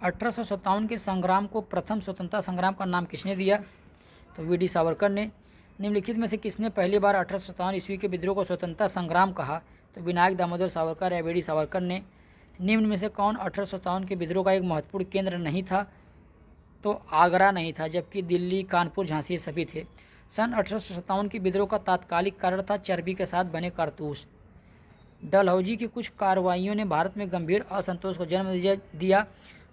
अठारह के संग्राम को प्रथम स्वतंत्रता संग्राम का नाम किसने दिया तो वीडी सावरकर ने। निम्नलिखित में से किसने पहली बार 1857 ईस्वी के विद्रोह को स्वतंत्रता संग्राम कहा तो विनायक दामोदर सावरकर या वीडी सावरकर ने। निम्न में से कौन 1857 के विद्रोह का एक महत्वपूर्ण केंद्र नहीं था तो आगरा नहीं था, जबकि दिल्ली, कानपुर, झांसी ये सभी थे। सन 1857 के विद्रोह का तात्कालिक कारण था चर्बी के साथ बने कारतूस। डलहौजी की कुछ कार्रवाइयों ने भारत में गंभीर असंतोष को जन्म दिया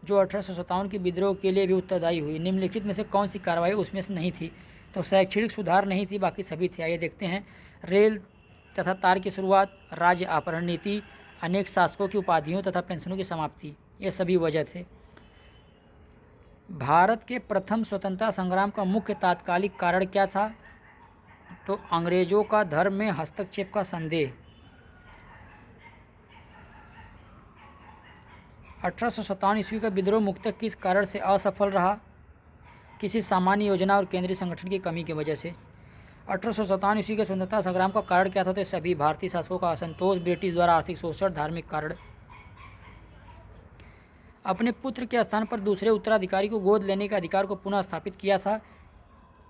जो 1857 के विद्रोह के लिए भी उत्तरदायी हुई। निम्नलिखित में से कौन सी कार्रवाई उसमें से नहीं थी तो शैक्षणिक सुधार नहीं थी, बाकी सभी थे। आइए देखते हैं। रेल तथा तार की शुरुआत, राज्य अपहरण नीति, अनेक शासकों की उपाधियों तथा पेंशनों की समाप्ति, ये सभी वजह थे। भारत के प्रथम स्वतंत्रता संग्राम का मुख्य तात्कालिक कारण क्या था तो अंग्रेजों का धर्म में हस्तक्षेप का संदेह। 1857 ईस्वी का विद्रोह मुख्यतः किस कारण से असफल रहा? किसी सामान्य योजना और केंद्रीय संगठन की कमी की वजह से। 1857 ईस्वी के स्वतंत्रता संग्राम का कारण क्या था तो सभी भारतीय शासकों का असंतोष, ब्रिटिश द्वारा आर्थिक शोषण, धार्मिक कारण। अपने पुत्र के स्थान पर दूसरे उत्तराधिकारी को गोद लेने के अधिकार को पुनः स्थापित किया था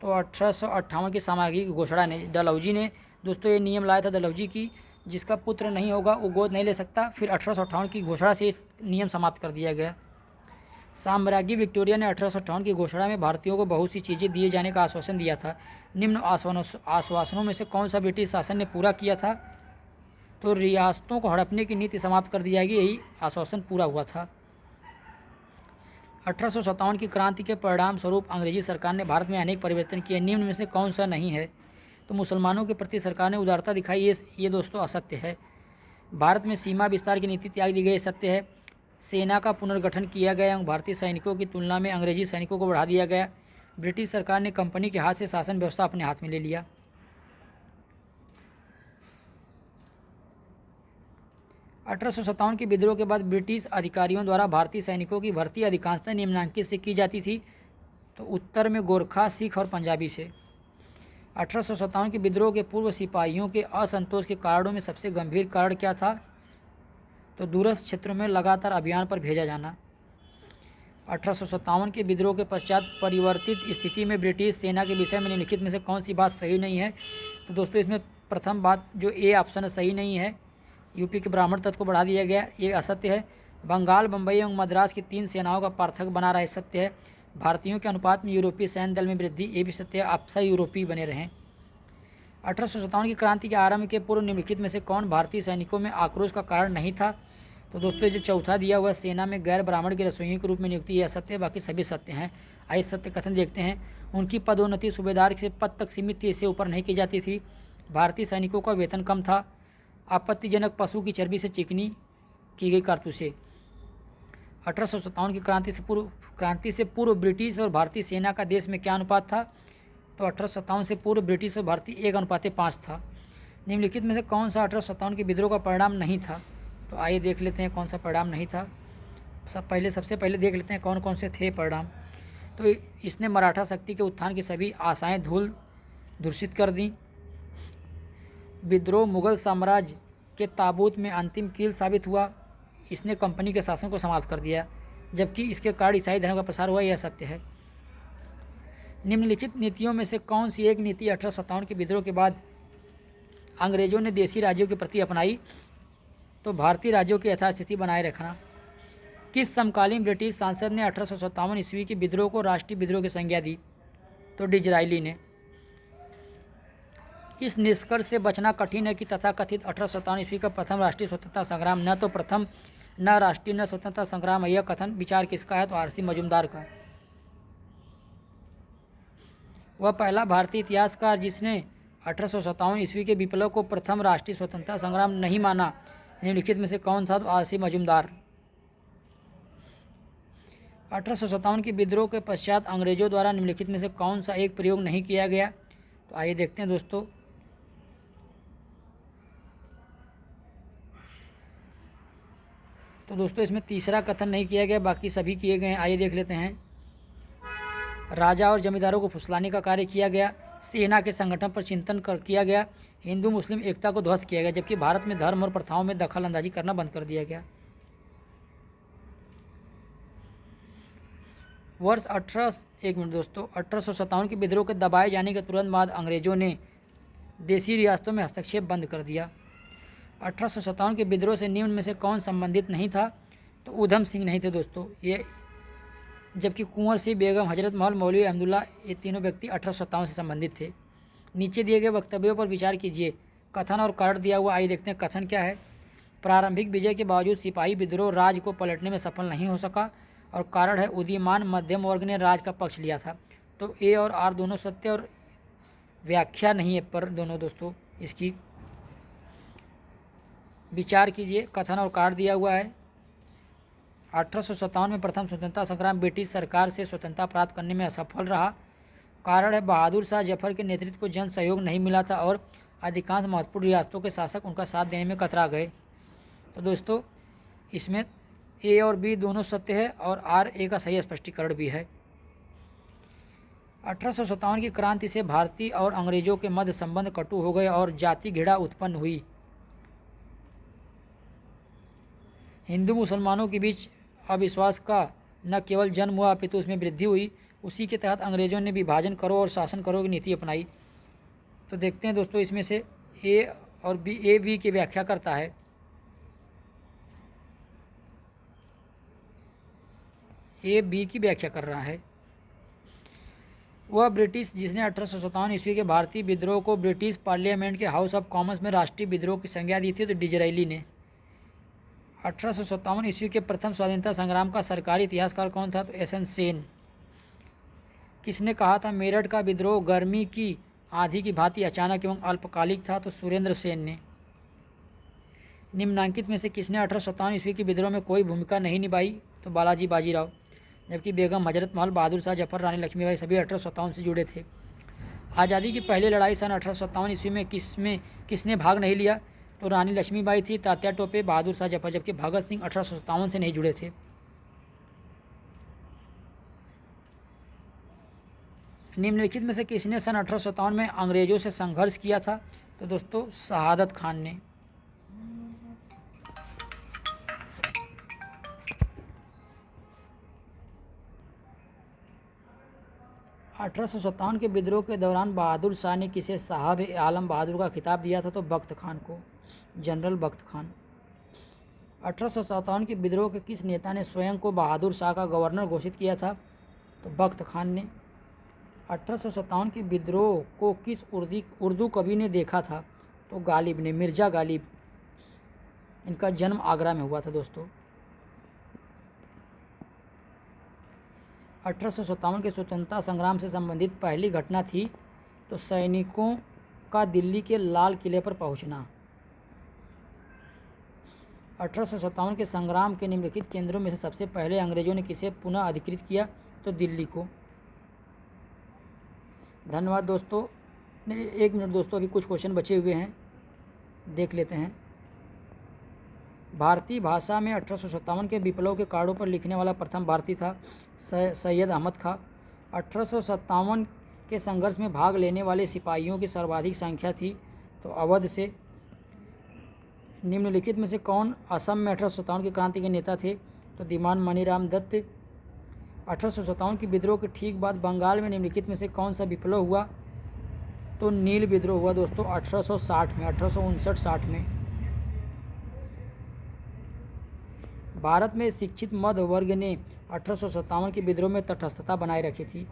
तो 1858 की सामयिक घोषणा ने। डलहौजी ने दोस्तों ये नियम लाया था डलहौजी की, जिसका पुत्र नहीं होगा वो गोद नहीं ले सकता। फिर 1858 की घोषणा से इस नियम समाप्त कर दिया गया। साम्राज्ञी विक्टोरिया ने 1858 की घोषणा में भारतीयों को बहुत सी चीज़ें दिए जाने का आश्वासन दिया था। निम्न आश्वासनों में से कौन सा ब्रिटिश शासन ने पूरा किया था तो रियासतों को हड़पने की नीति समाप्त कर दी जाएगी, यही आश्वासन पूरा हुआ था। 1857 की क्रांति के परिणाम स्वरूप अंग्रेजी सरकार ने भारत में अनेक परिवर्तन किए। निम्न में से कौन सा नहीं है तो मुसलमानों के प्रति सरकार ने उदारता दिखाई, ये दोस्तों असत्य है। भारत में सीमा विस्तार की नीति त्याग दी गई, सत्य है। सेना का पुनर्गठन किया गया एवं भारतीय सैनिकों की तुलना में अंग्रेजी सैनिकों को बढ़ा दिया गया। ब्रिटिश सरकार ने कंपनी के हाथ से शासन व्यवस्था अपने हाथ में ले लिया। 1857 के विद्रोह के बाद ब्रिटिश अधिकारियों द्वारा भारतीय सैनिकों की भर्ती अधिकांशतः निम्नांकित से की जाती थी तो उत्तर में गोरखा, सिख और पंजाबी से। 1857 के विद्रोह के पूर्व सिपाहियों के असंतोष के कारणों में सबसे गंभीर कारण क्या था तो दूरस्थ क्षेत्रों में लगातार अभियान पर भेजा जाना। 1857 के विद्रोह के पश्चात परिवर्तित स्थिति में ब्रिटिश सेना के विषय में निम्नलिखित में से कौन सी बात सही नहीं है तो दोस्तों इसमें प्रथम बात जो ए ऑप्शन सही नहीं है, यूपी के ब्राह्मण तत्व को बढ़ा दिया गया, ये असत्य है। बंगाल, बम्बई एवं मद्रास की 3 सेनाओं का पार्थक्य बना रहा है, सत्य है। भारतीयों के अनुपात में यूरोपीय सैन्य दल में वृद्धि, ये भी सत्य है, आपसा यूरोपीय बने रहें। 1857 की क्रांति के आरंभ के पूर्व निम्नलिखित में से कौन भारतीय सैनिकों में आक्रोश का कारण नहीं था तो दोस्तों जो चौथा दिया हुआ सेना में गैर ब्राह्मण के रसोइयों के रूप में नियुक्ति, यह सत्य है, बाकी सभी सत्य हैं। आइए सत्य कथन देखते हैं। उनकी पदोन्नति सूबेदार से पद तक सीमित थी, इससे ऊपर नहीं की जाती थी। भारतीय सैनिकों का वेतन कम था। आपत्तिजनक पशु की चर्बी से चिकनी की गई कारतूसें। 1857 की क्रांति से पूर्व ब्रिटिश और भारतीय सेना का देश में क्या अनुपात था तो 1857 से पूर्व ब्रिटिश और भारतीय 1:5 था। निम्नलिखित में से कौन सा 1857 के विद्रोह का परिणाम नहीं था तो आइए देख लेते हैं कौन सा परिणाम नहीं था। सबसे पहले देख लेते हैं कौन कौन से थे परिणाम। तो इसने मराठा शक्ति के उत्थान की सभी आशाएं धूर्षित कर दी। विद्रोह मुगल साम्राज्य के ताबूत में अंतिम कील साबित हुआ। इसने कंपनी के शासन को समाप्त कर दिया, जबकि इसके कारण ईसाई धर्म का प्रसार हुआ, यह सत्य है। निम्नलिखित नीतियों में से कौन सी एक नीति 1857 के विद्रोह के बाद अंग्रेजों ने देशी राज्यों के प्रति अपनाई तो भारतीय राज्यों की यथास्थिति बनाए रखना। किस समकालीन ब्रिटिश सांसद ने 1857 ईस्वी के विद्रोह को राष्ट्रीय विद्रोह की संज्ञा दी तो डिजराइली ने। इस निष्कर्ष से बचना कठिन है कि तथाकथित 1857 ईस्वी का प्रथम राष्ट्रीय स्वतंत्रता संग्राम न तो प्रथम न राष्ट्रीय न स्वतंत्रता संग्राम है। यह कथन विचार किसका है तो आर.सी. मजूमदार का। वह पहला भारतीय इतिहासकार जिसने 1857 ईस्वी के विप्लव को प्रथम राष्ट्रीय स्वतंत्रता संग्राम नहीं माना, निम्नलिखित में से कौन था तो आर.सी. मजूमदार। 1857 के विद्रोह के पश्चात अंग्रेजों द्वारा निम्नलिखित में से कौन सा एक प्रयोग नहीं किया गया तो आइए देखते हैं दोस्तों। तो दोस्तों इसमें तीसरा कथन नहीं किया गया, बाकी सभी किए गए हैं। आइए देख लेते हैं। राजा और जमींदारों को फुसलाने का कार्य किया गया, सेना के संगठन पर चिंतन किया गया, हिंदू मुस्लिम एकता को ध्वस्त किया गया, जबकि भारत में धर्म और प्रथाओं में दखल अंदाजी करना बंद कर दिया गया। वर्ष 1857 के विद्रोह के दबाए जाने के तुरंत बाद अंग्रेजों ने देशी रियासतों में हस्तक्षेप बंद कर दिया। 1857 के विद्रोह से निम्न में से कौन संबंधित नहीं था? तो ऊधम सिंह नहीं थे दोस्तों ये, जबकि कुंवर सिंह, बेगम, हजरत महल, मौलवी अहमदुल्ला, ये तीनों व्यक्ति 1857 से संबंधित थे। नीचे दिए गए वक्तव्यों पर विचार कीजिए। कथन और कारण दिया हुआ। आइए देखते हैं कथन क्या है। प्रारंभिक विजय के बावजूद सिपाही विद्रोह राज्य को पलटने में सफल नहीं हो सका, और कारण है उदीयमान मध्यम वर्ग ने राज का पक्ष लिया था। तो ए और आर दोनों सत्य और व्याख्या नहीं है पर दोनों दोस्तों इसकी विचार कीजिए। कथन और कारण दिया हुआ है। 1857 में प्रथम स्वतंत्रता संग्राम ब्रिटिश सरकार से स्वतंत्रता प्राप्त करने में असफल रहा। कारण है बहादुर शाह जफर के नेतृत्व को जन सहयोग नहीं मिला था और अधिकांश महत्वपूर्ण रियासतों के शासक उनका साथ देने में कतरा गए। तो दोस्तों इसमें ए और बी दोनों सत्य है और आर ए का सही स्पष्टीकरण भी है। 1857 की क्रांति से भारतीय और अंग्रेजों के मध्य संबंध कटु हो गए और जाति घृणा उत्पन्न हुई। हिंदू मुसलमानों के बीच अविश्वास का न केवल जन्म हुआ अपितु उसमें वृद्धि हुई। उसी के तहत अंग्रेजों ने विभाजन करो और शासन करो की नीति अपनाई। तो देखते हैं दोस्तों इसमें से ए और बी, ए बी की व्याख्या करता है। ए बी की व्याख्या कर रहा है। वह ब्रिटिश जिसने 1857 ईस्वी के भारतीय विद्रोह को ब्रिटिश पार्लियामेंट के हाउस ऑफ कॉमन्स में राष्ट्रीय विद्रोह की संज्ञा दी थी, तो डिजराइली ने। 1857 ईस्वी के प्रथम स्वाधीनता संग्राम का सरकारी इतिहासकार कौन था? तो एस.एन. सेन। किसने कहा था मेरठ का विद्रोह गर्मी की आंधी की भांति अचानक एवं अल्पकालिक था? तो सुरेंद्र सेन ने। निम्नांकित में से किसने 1857 ईस्वी के विद्रोह में कोई भूमिका नहीं निभाई? तो बालाजी बाजीराव। जबकि बेगम, हजरत महल, बहादुर शाह जफर, रानी लक्ष्मीबाई सभी 1857 से जुड़े थे। आज़ादी की पहली लड़ाई सन 1857 ईस्वी में किसने भाग नहीं लिया? तो रानी लक्ष्मीबाई थी, तात्या टोपे, बहादुर शाह जफर, जबकि भगत सिंह 1857 से नहीं जुड़े थे। निम्नलिखित में से किसने सन 1857 में अंग्रेजों से संघर्ष किया था? तो दोस्तों शहादत खान ने। 1857 के विद्रोह के दौरान बहादुर शाह ने किसे साहब आलम बहादुर का खिताब दिया था? तो बख्त खान को, जनरल बख्त खान। 1857 के विद्रोह के किस नेता ने स्वयं को बहादुर शाह का गवर्नर घोषित किया था? तो बख्त खान ने। 1857 के विद्रोह को किस उर्दू कवि ने देखा था? तो गालिब ने, मिर्ज़ा गालिब। इनका जन्म आगरा में हुआ था दोस्तों। 1857 के स्वतंत्रता संग्राम से संबंधित पहली घटना थी तो सैनिकों का दिल्ली के लाल किले पर पहुंचना। 1857 के संग्राम के निम्नलिखित केंद्रों में से सबसे पहले अंग्रेजों ने किसे पुनः अधिकृत किया? तो दिल्ली को। धन्यवाद दोस्तों। एक मिनट दोस्तों, अभी कुछ क्वेश्चन बचे हुए हैं, देख लेते हैं। भारतीय भाषा में 1857 के विप्लव के कारणों पर लिखने वाला प्रथम भारतीय था सैयद अहमद खां। 1857 के संघर्ष में भाग लेने वाले सिपाहियों की सर्वाधिक संख्या थी तो अवध से। निम्नलिखित में से कौन असम में 1857 की क्रांति के नेता थे? तो दीवान मनीराम दत्त। 1857 की विद्रोह के ठीक बाद बंगाल में निम्नलिखित में से कौन सा विप्लव हुआ? तो नील विद्रोह हुआ दोस्तों 1860 में, 1859-60 में। भारत में शिक्षित मध्य वर्ग ने 1857 के विद्रोह में तटस्थता बनाए रखी थी।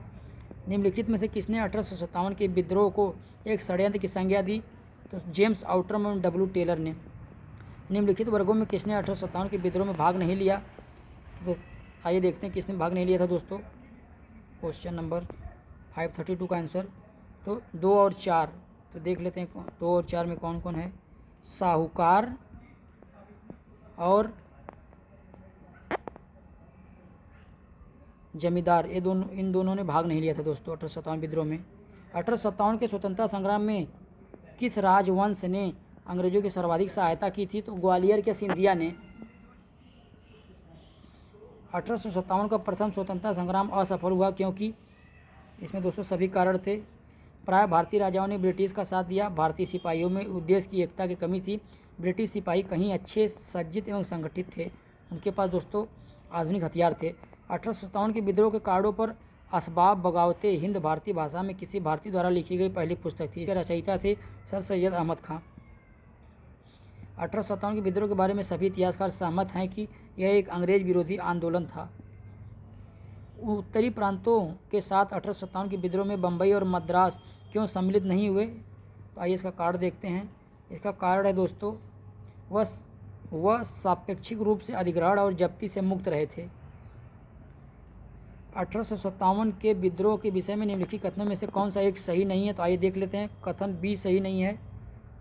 निम्नलिखित में से किसने 1857 के विद्रोह को एक षड्यंत्र की संज्ञा दी? तो जेम्स आउटरम और डब्ल्यू टेलर ने। निम्नलिखित वर्गों में किसने 1857 के विद्रोह में भाग नहीं लिया? तो आइए देखते हैं किसने भाग नहीं लिया था दोस्तों। क्वेश्चन नंबर 532 का आंसर तो 2 और 4। तो देख लेते हैं 2 और 4 में कौन कौन है। साहूकार और जमींदार, इन दोनों ने भाग नहीं लिया था दोस्तों 1857 विद्रोह में। 1857 के स्वतंत्रता संग्राम में किस राजवंश ने अंग्रेजों की सर्वाधिक सहायता की थी? तो ग्वालियर के सिंधिया ने। 1857 का प्रथम स्वतंत्रता संग्राम असफल हुआ क्योंकि इसमें दोस्तों सभी कारण थे। प्राय भारतीय राजाओं ने ब्रिटिश का साथ दिया। भारतीय सिपाहियों में उद्देश्य की एकता की कमी थी। ब्रिटिश सिपाही कहीं अच्छे सज्जित एवं संगठित थे, उनके पास दोस्तों आधुनिक हथियार थे। 1857 के विद्रोह के कारणों पर असबाब बगावते हिंद भारतीय भाषा में किसी भारतीय द्वारा लिखी गई पहली पुस्तक थी। इसके रचयिता थे सर सैयद अहमद खां। 1857 के विद्रोह के बारे में सभी इतिहासकार सहमत हैं कि यह एक अंग्रेज विरोधी आंदोलन था। उत्तरी प्रांतों के साथ 1857 के विद्रोह में बम्बई और मद्रास क्यों सम्मिलित नहीं हुए, तो आइए इसका कारण देखते हैं। इसका कारण है दोस्तों वह सापेक्षिक रूप से अधिग्रहण और जब्ती से मुक्त रहे थे। 1857 के विद्रोह के विषय में निम्नलिखित कथनों में से कौन सा एक सही नहीं है, तो आइए देख लेते हैं। कथन बी सही नहीं है,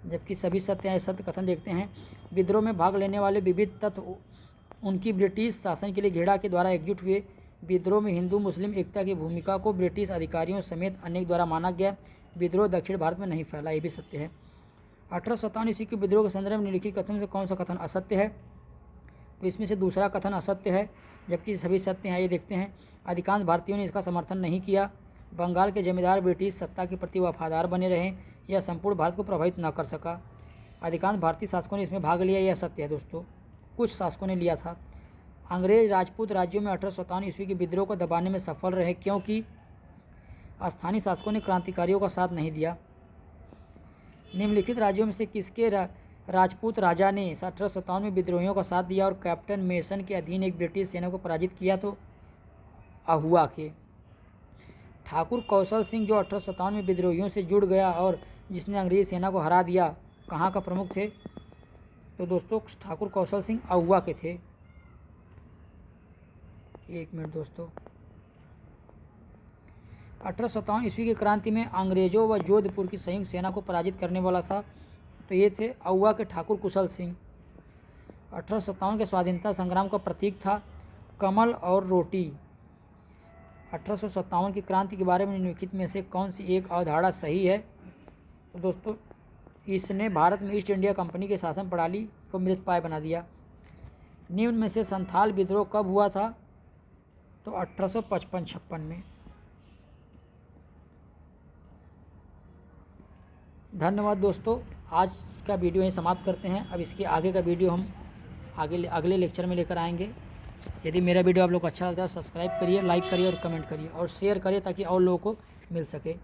जबकि सभी सत्य हैं। सत्य कथन देखते हैं। विद्रोह में भाग लेने वाले विविध तत्व उनकी ब्रिटिश शासन के लिए घृणा के द्वारा एकजुट हुए। विद्रोह में हिंदू मुस्लिम एकता की भूमिका को ब्रिटिश अधिकारियों समेत अनेक द्वारा माना गया। विद्रोह दक्षिण भारत में नहीं फैला, ये भी सत्य है। 1857 ईस्वी के विद्रोह के संदर्भ में निम्नलिखित कथनों से कौन सा कथन असत्य है, तो इसमें से दूसरा कथन असत्य है, जबकि सभी सत्य हैं। ये देखते हैं। अधिकांश भारतीयों ने इसका समर्थन नहीं किया। बंगाल के जमींदार ब्रिटिश सत्ता के प्रति वफादार बने रहे। यह संपूर्ण भारत को प्रभावित न कर सका। अधिकांश भारतीय शासकों ने इसमें भाग लिया, यह सत्य है दोस्तों। कुछ शासकों ने लिया था। अंग्रेज राजपूत राज्यों में 1857 ईस्वी के विद्रोह को दबाने में सफल रहे क्योंकि स्थानीय शासकों ने क्रांतिकारियों का साथ नहीं दिया। निम्नलिखित राज्यों में से किसके राजपूत राजा ने 1857 में विद्रोहियों का साथ दिया और कैप्टन मेसन के अधीन एक ब्रिटिश सेना को पराजित किया, तो अहुआ के। ठाकुर कौशल सिंह जो 1857 में विद्रोहियों से जुड़ गया और जिसने अंग्रेज सेना को हरा दिया, कहाँ का प्रमुख थे, तो दोस्तों ठाकुर कौशल सिंह अहुआ के थे। एक मिनट दोस्तों। 1857 ईस्वी की क्रांति में अंग्रेजों व जोधपुर की संयुक्त सेना को पराजित करने वाला था, तो ये थे अहुआ के ठाकुर कुशल सिंह। 1857 के स्वाधीनता संग्राम का प्रतीक था कमल और रोटी। 1857 की क्रांति के बारे में निम्नलिखित में से कौन सी एक अवधारणा सही है, तो दोस्तों इसने भारत में ईस्ट इंडिया कंपनी के शासन प्रणाली को मृतप्राय बना दिया। निम्न में से संथाल विद्रोह कब हुआ था, तो 1855-56 में। धन्यवाद दोस्तों, आज का वीडियो यहीं समाप्त करते हैं। अब इसके आगे का वीडियो हम अगले लेक्चर में लेकर आएंगे। यदि मेरा वीडियो आप लोग को अच्छा लगता है, सब्सक्राइब करिए, लाइक करिए और कमेंट करिए और शेयर करिए ताकि और लोगों को मिल सके।